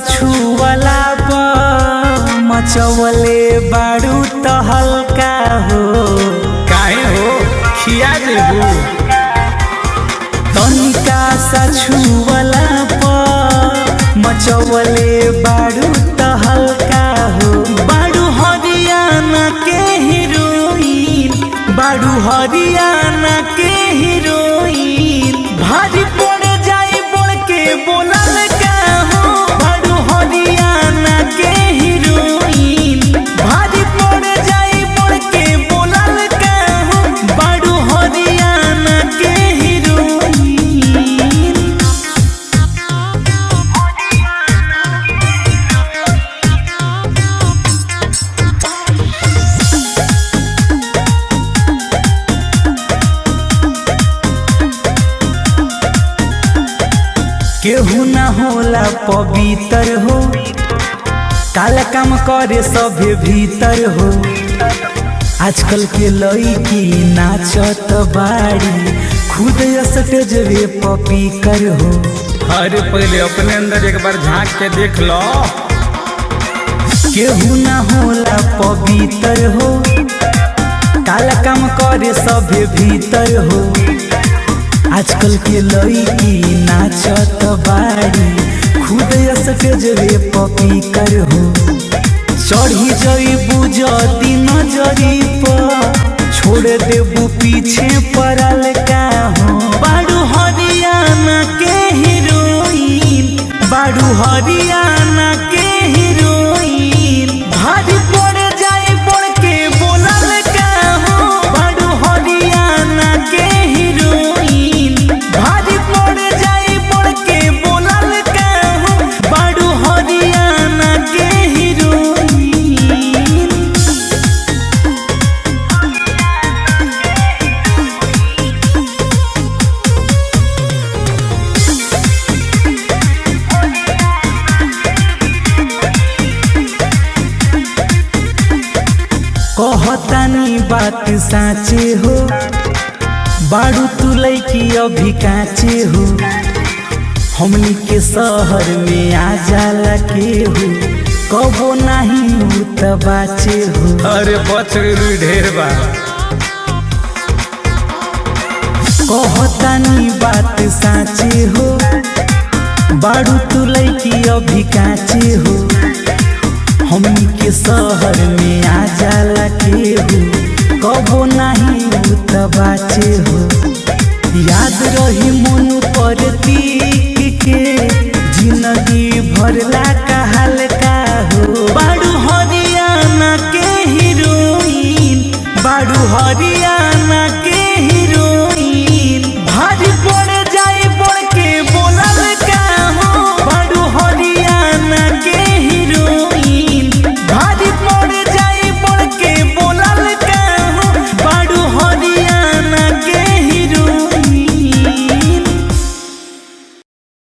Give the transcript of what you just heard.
छुअला पर मचवले बारू त हल्का हो। काहे हो खिया देबू? तनिका सा छुअला पर मचवले बारू त हल्का हो। बारू हरियाणा के हीरोइन, बारू हरियाणा के हीरोइन, भारी पड़ जाई बोल के बोलल का हो। बारू हरियाणा के हीरोइन, भारी पड़ जाई बोल के बोलल का हो। बारू हरियाणा के हीरोइन। केहू ना होला पवित्र हो, काला काम करे सभे भीतर हो। आजकल के लड़की नाचत बाड़ी, खुद स्टेजवे पपीकर हो। अरे पहले अपने अंदर एक बार झांक के देख लो। केहू ना होला पवित्र हो, काला काम करे सभे भीतर हो। आजकल के लड़की नाचत बाड़ी, खुद स्टेजवे पपीकर हो। चढ़ी जईबू जदी नजरी पर, छोड़ देबू पीछे पड़ल का हो। बारू हरियाणा के हीरोइन, बारू हरियाणा के हीरोइन, भारी पड़ जाए बोल के बोलल का हो। बारू हरियाणा के हीरोइन, भारी पड़ जाए बोल के बोलल का हो। बारू हरियाणा के हीरोइन। कहतानी बात साचे हो, बारू तू लैकी अभी काचे हो। हमनी के शहर में आ जाला के हो, कबो नहीं उ त बाचे हो। अरे बच गई ढेर बा। कहतानी बात साचे हो, बारू तू लैकी अभी काचे हो। हमनी के शहर में आ जाला के हो, कबो नहीं उ त बाचे हो। याद रही मन प्रतीक के, जिंदगी भरला का हल्का